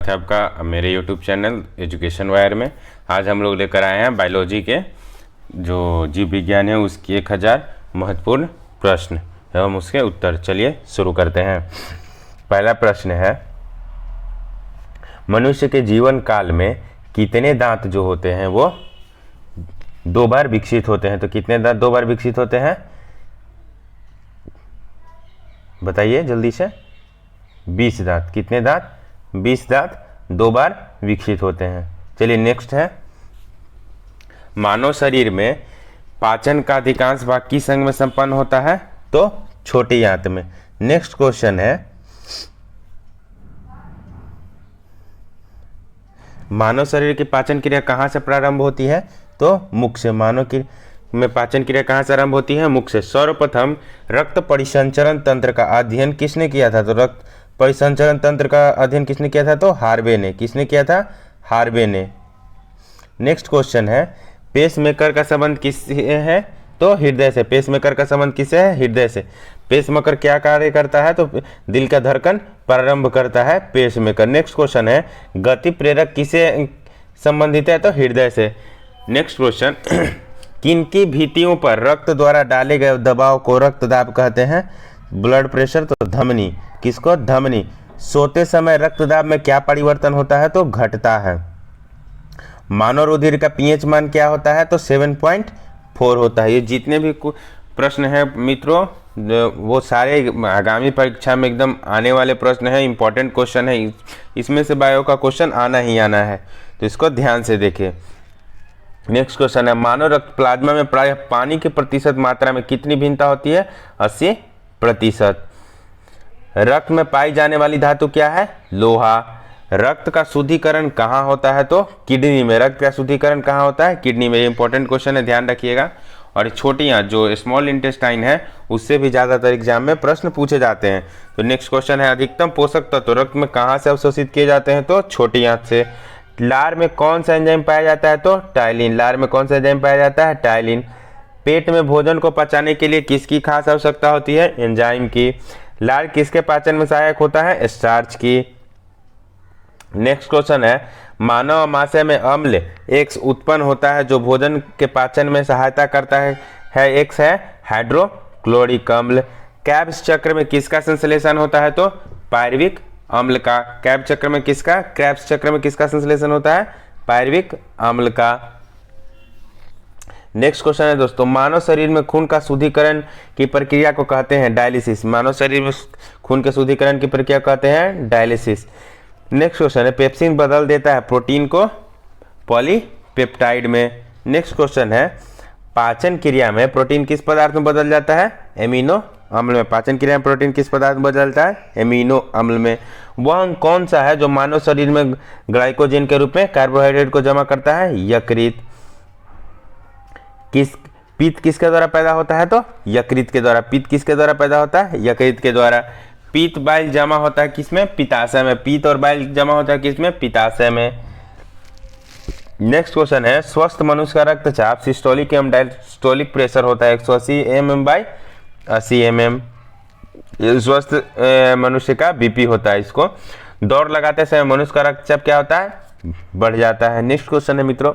है आपका मेरे YouTube चैनल एजुकेशन वायर में। आज हम लोग लेकर आए हैं बायोलॉजी के जो जीव विज्ञान है उसकी 1000 महत्वपूर्ण प्रश्न एवं उसके उत्तर। चलिए शुरू करते हैं। पहला प्रश्न है, मनुष्य के जीवन काल में कितने दांत जो होते हैं वो 2 बार विकसित होते हैं? तो कितने दांत 2 बार विकसित होते हैं बताइए जल्दी से। 20 दांत। कितने दांत? 20 दांत 2 बार विकसित होते हैं। चलिए नेक्स्ट है, मानव शरीर में पाचन का अधिकांश भाग किस अंग में संपन्न होता है? तो छोटी आंत में। नेक्स्ट क्वेश्चन है, मानव शरीर की पाचन क्रिया कहाँ से प्रारंभ होती है? तो मुख से। मानव की में पाचन क्रिया कहाँ से आरंभ होती है? मुख से। सर्वप्रथम रक्त परिसंचरण तंत्र का अध्ययन किसने किया था? तो रक्त परिसंचरण तंत्र का अध्ययन किसने किया था? तो हार्वे ने। किसने किया था? हार्वे ने। नेक्स्ट क्वेश्चन है, पेसमेकर का संबंध किससे है? तो हृदय से। पेसमेकर का संबंध किससे है? हृदय से। पेसमेकर क्या कार्य करता है? तो दिल का धड़कन प्रारंभ करता है पेसमेकर। नेक्स्ट क्वेश्चन है, गति प्रेरक किससे संबंधित है? तो हृदय से। नेक्स्ट क्वेश्चन, किनकी भित्तियों पर रक्त द्वारा डाले गए दबाव को रक्तदाब कहते हैं? Blood pressure. तो धमनी। किसको? धमनी। सोते समय रक्तदाब में क्या परिवर्तन होता है? तो घटता है। मानव रुधिर का पीएच मान क्या होता है? तो 7.4 होता है। ये जितने भी प्रश्न हैं मित्रों वो सारे आगामी परीक्षा में एकदम आने वाले प्रश्न हैं, इंपॉर्टेंट क्वेश्चन है। इसमें से बायो का क्वेश्चन आना ही आना है, तो इसको ध्यान से देखिए। नेक्स्ट क्वेश्चन है, मानव रक्त प्लाज्मा में प्रायः पानी की प्रतिशत मात्रा में कितनी भिन्नता होती है? 80%। रक्त में पाई जाने वाली धातु क्या है? लोहा। रक्त का शुद्धिकरण कहाँ होता है? तो किडनी में। रक्त का शुद्धिकरण कहाँ होता है? किडनी में। ये इंपॉर्टेंट क्वेश्चन है, ध्यान रखिएगा। और छोटी आंत जो स्मॉल इंटेस्टाइन है उससे भी ज़्यादातर एग्जाम में प्रश्न पूछे जाते हैं। तो नेक्स्ट क्वेश्चन है, अधिकतम पोषक तत्व रक्त में कहाँ से अवशोषित किए जाते हैं? तो छोटी आंत से। लार में कौन सा एंजाइम पाया जाता है? तो टाइलिन। लार में कौन सा एंजाइम पाया जाता है? टाइलिन। पेट में भोजन को पचाने के लिए किसकी खास आवश्यकता होती है? एंजाइम की। लार किसके पाचन में सहायक होता है? स्टार्च की। नेक्स्ट क्वेश्चन है, मानव आमाशय में अम्ल X उत्पन्न होता है जो भोजन के पाचन में सहायता करता है X है हाइड्रोक्लोरिक अम्ल। कैब्स चक्र में किसका संश्लेषण होता है? तो पायरुविक अम्ल का। कैब चक्र में किसका? क्रेब्स चक्र में किसका संश्लेषण होता है? पायरुविक अम्ल का। नेक्स्ट क्वेश्चन है दोस्तों, मानव शरीर में खून का शुद्धिकरण की प्रक्रिया को कहते हैं डायलिसिस। मानव शरीर में खून के शुद्धिकरण की प्रक्रिया कहते हैं डायलिसिस। नेक्स्ट क्वेश्चन है, पेप्सिन बदल देता है प्रोटीन को पॉलीपेप्टाइड में। नेक्स्ट क्वेश्चन है, पाचन क्रिया में प्रोटीन किस पदार्थ में बदल जाता है? एमिनो अम्ल में। पाचन क्रिया में प्रोटीन किस पदार्थ में बदलता है? एमिनो अम्ल में। वह अंग कौन सा है जो मानव शरीर में ग्लाइकोजन के रूप में कार्बोहाइड्रेट को जमा करता है? यकृत। पित्त किसके द्वारा पैदा होता है? तो यकृत के द्वारा। पित्त किसके द्वारा पैदा होता है? यकृत के द्वारा। पित्त बाइल जमा होता है किसमें? पित्ताशय में। पित्त और बाइल जमा होता है किसमें? पित्ताशय में। नेक्स्ट क्वेश्चन है, स्वस्थ मनुष्य का रक्तचाप सिस्टोलिक एवं डायस्टोलिक प्रेशर होता है 180 mm/80 mm। स्वस्थ मनुष्य का बीपी होता है। इसको दौड़ लगाते समय मनुष्य का रक्तचाप क्या होता है? बढ़ जाता है। नेक्स्ट क्वेश्चन है मित्रों,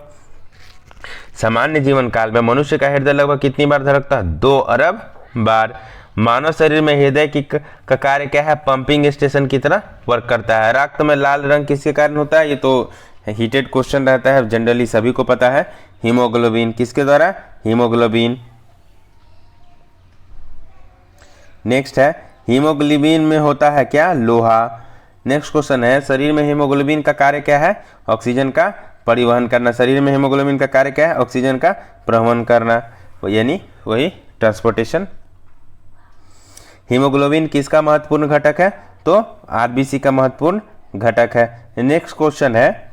सामान्य जीवन काल में मनुष्य का हृदय लगभग कितनी बार धड़कता है? 2 अरब बार। मानव शरीर में हृदय का कार्य क्या है? पंपिंग स्टेशन की तरह वर्क करता है। रक्त में लाल रंग किसके कारण होता है? ये तो हीटेड क्वेश्चन रहता है, जनरली सभी को पता है। हीमोग्लोबिन। किसके द्वारा? हीमोग्लोबिन। नेक्स्ट है, हीमोग्लोबिन में होता है क्या? लोहा। नेक्स्ट क्वेश्चन है, शरीर में हीमोग्लोबिन का कार्य क्या है? ऑक्सीजन का परिवहन करना। शरीर में हीमोग्लोबिन का कार्य क्या है? ऑक्सीजन का परिवहन करना, यानी वही ट्रांसपोर्टेशन। हीमोग्लोबिन किसका महत्वपूर्ण घटक है? तो आरबीसी का महत्वपूर्ण घटक है। नेक्स्ट क्वेश्चन है,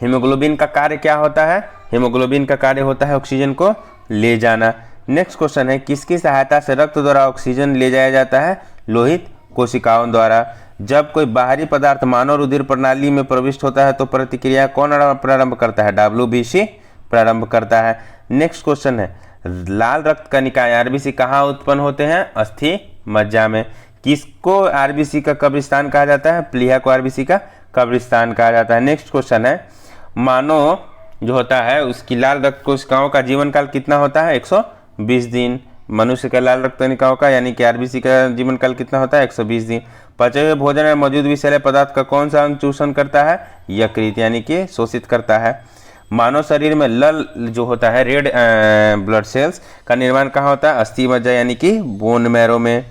हीमोग्लोबिन का कार्य क्या होता है? हीमोग्लोबिन का कार्य होता है ऑक्सीजन को ले जाना। नेक्स्ट क्वेश्चन है, किसकी सहायता से रक्त द्वारा ऑक्सीजन ले जाया जाता है? लोहित कोशिकाओं द्वारा। जब कोई बाहरी पदार्थ मानव रुधिर प्रणाली में प्रविष्ट होता है तो प्रतिक्रिया कौन प्रारंभ करता है? WBC प्रारंभ करता है। नेक्स्ट क्वेश्चन है, लाल रक्त कणिकाएं आरबीसी कहाँ उत्पन्न होते हैं? अस्थि मज्जा में। किसको आरबीसी का कब्रिस्तान कहा जाता है? प्लीहा को आरबीसी का कब्रिस्तान कहा जाता है। नेक्स्ट क्वेश्चन है, मानव जो होता है उसकी लाल रक्त कोशिकाओं का जीवन काल कितना होता है? 120 दिन। मनुष्य का लाल रक्त कोशिकाओं का यानी कि आरबीसी का जीवन काल कितना होता है? 120 दिन। पचे हुए भोजन में मौजूद विषैले पदार्थ का कौन सा अंग चूषण करता है? यकृत यानी कि शोषित करता है। मानव शरीर में लल जो होता है रेड ब्लड सेल्स का निर्माण कहाँ होता है? अस्थि मज्जा यानी कि बोन मैरो में।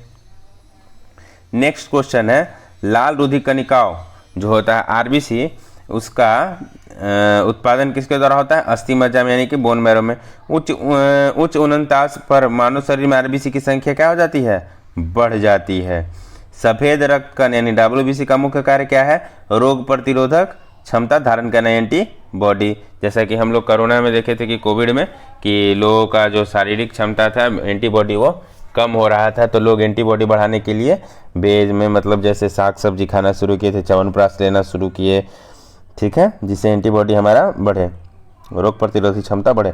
नेक्स्ट क्वेश्चन है, लाल रुधिर कणिकाओं जो होता है आरबीसी उसका उत्पादन किसके द्वारा होता है? अस्थि मज्जा में यानी कि बोन मैरो में। उच्च उन्नतांश पर मानव शरीर में आरबीसी की संख्या क्या हो जाती है? बढ़ जाती है। सफेद रक्त कण यानी डब्ल्यूबीसी का मुख्य कार्य क्या है? रोग प्रतिरोधक क्षमता धारण करना, एंटीबॉडी। जैसा कि हम लोग कोरोना में देखे थे कि कोविड में कि लोगों का जो शारीरिक क्षमता था एंटीबॉडी वो कम हो रहा था, तो लोग एंटीबॉडी बढ़ाने के लिए वेज में मतलब जैसे साग सब्जी खाना शुरू किए थे, च्यवनप्राश लेना शुरू किए, ठीक है, जिससे एंटीबॉडी हमारा बढ़े, रोग प्रतिरोधक क्षमता बढ़े।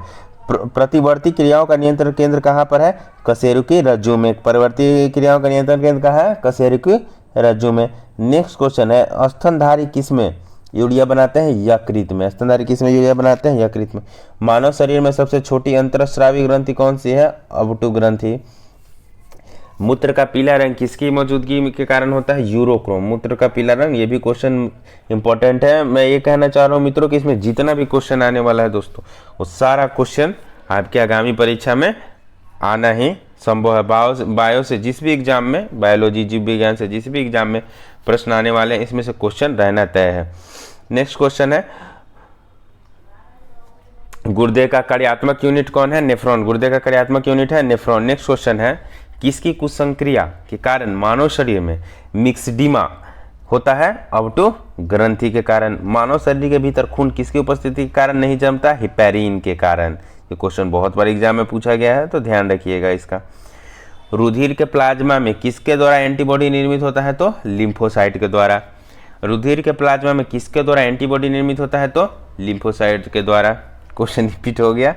प्रतिवर्ती क्रियाओं का नियंत्रण केंद्र कहाँ पर है? कशेरुकी रज्जु में। परिवर्ती क्रियाओं का नियंत्रण केंद्र कहाँ है? कशेरुकी रज्जु में। नेक्स्ट क्वेश्चन है, स्तनधारी किसमें यूरिया बनाते हैं? यकृत में। स्तनधारी किसमें यूरिया बनाते हैं? यकृत में। मानव शरीर में सबसे छोटी अंतरस्रावी ग्रंथि कौन सी है? अवटु ग्रंथि। मूत्र का पीला रंग किसकी मौजूदगी के कारण होता है? यूरोक्रोम। मूत्र का पीला रंग, ये भी क्वेश्चन इंपॉर्टेंट है। मैं ये कहना चाह रहा हूँ मित्रों कि इसमें जितना भी क्वेश्चन आने वाला है दोस्तों, वो सारा क्वेश्चन आपके आगामी परीक्षा में आना ही संभव है। बायो से जिस भी एग्जाम में, बायोलॉजी जीव विज्ञान से जिस भी एग्जाम में प्रश्न आने वाले हैं, इसमें से क्वेश्चन रहना तय है। नेक्स्ट क्वेश्चन है, गुर्दे का कार्यात्मक यूनिट कौन है? नेफ्रॉन। गुर्दे का कार्यात्मक यूनिट है नेफ्रॉन। नेक्स्ट क्वेश्चन है, किसकी कुसंक्रिया के कारण मानव शरीर में मिक्सडीमा होता है? अवटु ग्रंथि के कारण। मानव शरीर के भीतर खून किसकी उपस्थिति के कारण नहीं जमता? हिपैरिन के कारण। ये क्वेश्चन बहुत बार एग्जाम में पूछा गया है, तो ध्यान रखिएगा इसका। रुधिर के प्लाज्मा में किसके द्वारा एंटीबॉडी निर्मित होता है? तो लिम्फोसाइट के द्वारा। रुधिर के प्लाज्मा में किसके द्वारा एंटीबॉडी निर्मित होता है? तो लिम्फोसाइट के द्वारा। क्वेश्चन रिपीट हो गया।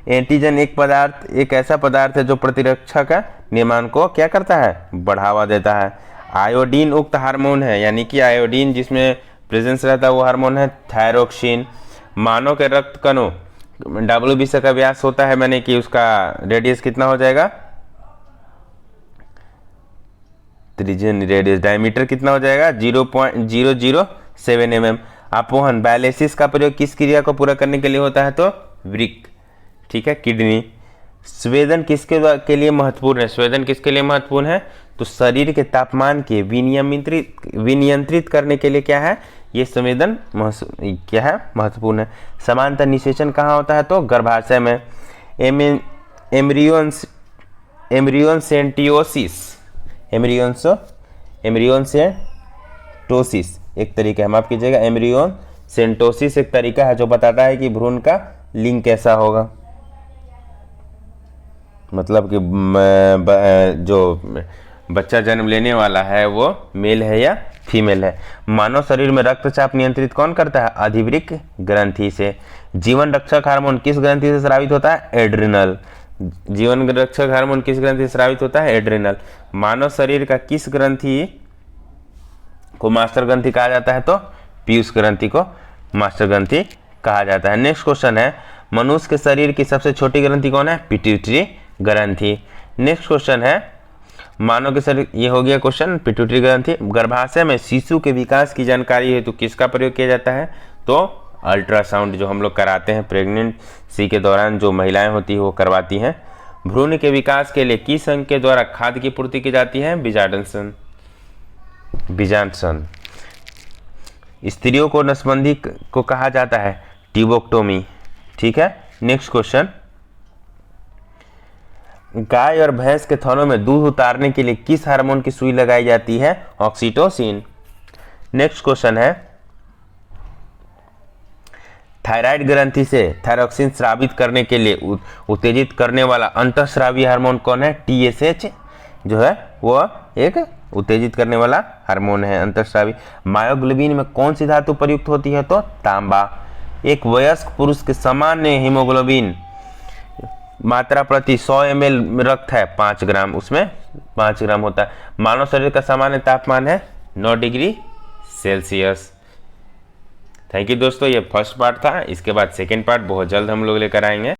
एंटीजन एक ऐसा पदार्थ है जो प्रतिरक्षा का निर्माण को क्या करता है? बढ़ावा देता है। आयोडीन उक्त हार्मोन है, यानी कि आयोडीन जिसमें प्रेजेंस रहता है वो हार्मोन है थायरोक्सिन। मानव के रक्त कणों डब्ल्यूबीसी का व्यास होता है, मैंने कि उसका रेडियस कितना हो जाएगा? त्रिज्यन रेडियस, डायमीटर कितना हो जाएगा? 0.007 mm। अपोहन डायलिसिस का प्रयोग किस क्रिया को पूरा करने के लिए होता है? तो वृक्क, ठीक है, किडनी। स्वेदन के लिए महत्वपूर्ण है? स्वेदन किसके लिए महत्वपूर्ण है? तो शरीर के तापमान के विनियंत्रित करने के लिए क्या है? ये संवेदन क्या है? महत्वपूर्ण है। समांतर निषेचन कहाँ होता है? तो गर्भाशय में। एम्ब्रियोसेंटोसिस एक तरीका है, माफ कीजिएगा, एम्ब्रियोसेंटोसिस एक तरीका है जो बताता है कि भ्रूण का लिंग कैसा होगा, मतलब कि जो बच्चा जन्म लेने वाला है वो मेल है या फीमेल है। मानव शरीर में रक्तचाप नियंत्रित कौन करता है? अधिवृक्क ग्रंथि से। जीवन रक्षक हार्मोन किस ग्रंथि से स्रावित होता है? एड्रिनल। जीवन रक्षक हार्मोन किस ग्रंथि से स्रावित होता है? एड्रिनल। मानव शरीर का किस ग्रंथि को मास्टर ग्रंथि कहा जाता है? तो पीयूष ग्रंथि को मास्टर ग्रंथि कहा जाता है। नेक्स्ट क्वेश्चन है, मनुष्य के शरीर की सबसे छोटी ग्रंथि कौन है? पिट्यूटरी ग्रंथि। नेक्स्ट क्वेश्चन है, मानव के शरीर, ये हो गया क्वेश्चन पिट्यूटरी ग्रंथि। गर्भाशय में शिशु के विकास की जानकारी हेतु किसका प्रयोग किया जाता है? तो अल्ट्रासाउंड जो हम लोग कराते हैं प्रेगनेंसी के दौरान, जो महिलाएं होती है वो करवाती हैं। भ्रूण के विकास के लिए किस अंग के द्वारा खाद्य की पूर्ति की जाती है? बीजांडसन। स्त्रियों को नसबंदी को कहा जाता है? ट्यूबोक्टोमी, ठीक है। नेक्स्ट क्वेश्चन, गाय और भैंस के थनों में दूध उतारने के लिए किस हार्मोन की सुई लगाई जाती है? ऑक्सीटोसिन। नेक्स्ट क्वेश्चन है, थायराइड ग्रंथि से थायरोक्सिन स्रावित करने के लिए उत्तेजित करने वाला अंतःस्रावी हार्मोन कौन है? TSH जो है वो एक उत्तेजित करने वाला हार्मोन है, अंतःस्रावी। मायोग्लोबिन में कौन सी धातु प्रयुक्त होती है? तो तांबा। एक वयस्क पुरुष के सामान्य हीमोग्लोबिन मात्रा प्रति 100 ml रक्त है 5 ग्राम, उसमें 5 ग्राम होता है। मानव शरीर का सामान्य तापमान है 9 डिग्री सेल्सियस। थैंक यू दोस्तों, ये फर्स्ट पार्ट था। इसके बाद सेकेंड पार्ट बहुत जल्द हम लोग लेकर आएंगे।